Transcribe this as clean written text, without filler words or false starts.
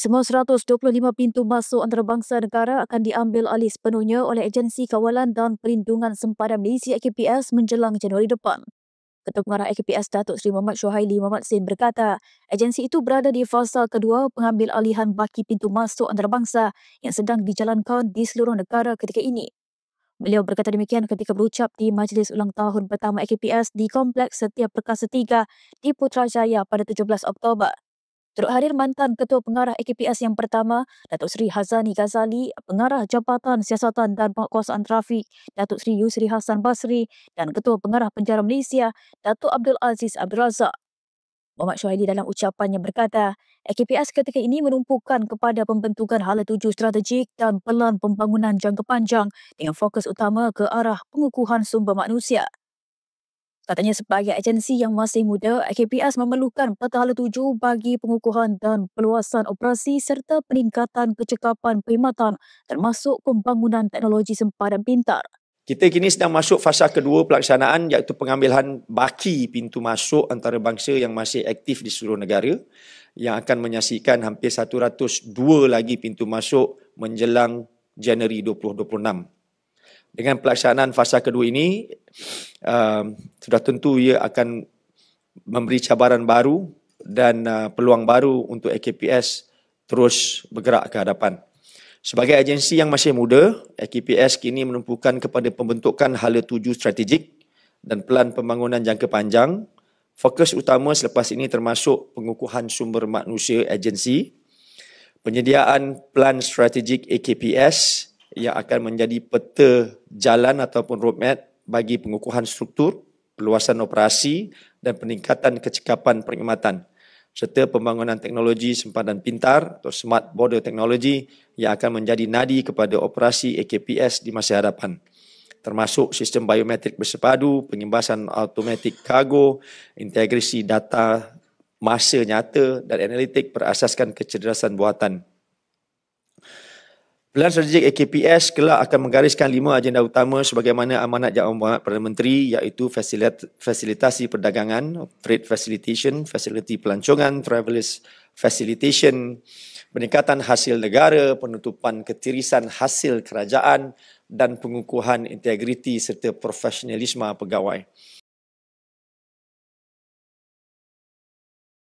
Semua 125 pintu masuk antarabangsa negara akan diambil alih sepenuhnya oleh Agensi Kawalan dan Perlindungan Sempadan Malaysia AKPS menjelang Januari depan. Ketua Pengarah AKPS Datuk Seri Muhammad Syuhaili Muhammad Sin berkata, agensi itu berada di fasa kedua pengambil alihan baki pintu masuk antarabangsa yang sedang dijalankan di seluruh negara ketika ini. Beliau berkata demikian ketika berucap di Majlis Ulang Tahun pertama AKPS di Kompleks Setia Perkasa 3 di Putrajaya pada 17 Oktober. Turut hadir mantan Ketua Pengarah AKPS yang pertama, Datuk Seri Hazani Ghazali, Pengarah Jabatan Siasatan dan Penguasaan Trafik, Datuk Seri Yusri Hassan Basri dan Ketua Pengarah Penjara Malaysia, Datuk Abdul Aziz Abdul Razak. Muhammad Syuhaili dalam ucapannya berkata, AKPS ketika ini menumpukan kepada pembentukan hala tuju strategik dan pelan pembangunan jangka panjang dengan fokus utama ke arah pengukuhan sumber manusia. Katanya sebagai agensi yang masih muda, AKPS memerlukan peta hala tuju bagi pengukuhan dan perluasan operasi serta peningkatan kecekapan perkhidmatan termasuk pembangunan teknologi sempadan pintar. Kita kini sedang masuk fasa kedua pelaksanaan iaitu pengambilan baki pintu masuk antarabangsa yang masih aktif di seluruh negara yang akan menyaksikan hampir 102 lagi pintu masuk menjelang Januari 2026. Dengan pelaksanaan fasa kedua ini, sudah tentu ia akan memberi cabaran baru dan peluang baru untuk AKPS terus bergerak ke hadapan. Sebagai agensi yang masih muda, AKPS kini menumpukan kepada pembentukan hala tuju strategik dan pelan pembangunan jangka panjang. Fokus utama selepas ini termasuk pengukuhan sumber manusia agensi, penyediaan plan strategik AKPS yang akan menjadi peta jalan ataupun roadmap bagi pengukuhan struktur, perluasan operasi dan peningkatan kecekapan perkhidmatan serta pembangunan teknologi sempadan pintar atau smart border technology yang akan menjadi nadi kepada operasi AKPS di masa hadapan, termasuk sistem biometrik bersepadu, pengimbasan automatik kargo, integrasi data masa nyata dan analitik berasaskan kecerdasan buatan. Pelan strategik AKPS kelak akan menggariskan 5 agenda utama sebagaimana amanat Jawapan Perdana Menteri iaitu fasilitasi perdagangan, trade facilitation, fasiliti pelancongan, travelers facilitation, peningkatan hasil negara, penutupan ketirisan hasil kerajaan dan pengukuhan integriti serta profesionalisme pegawai.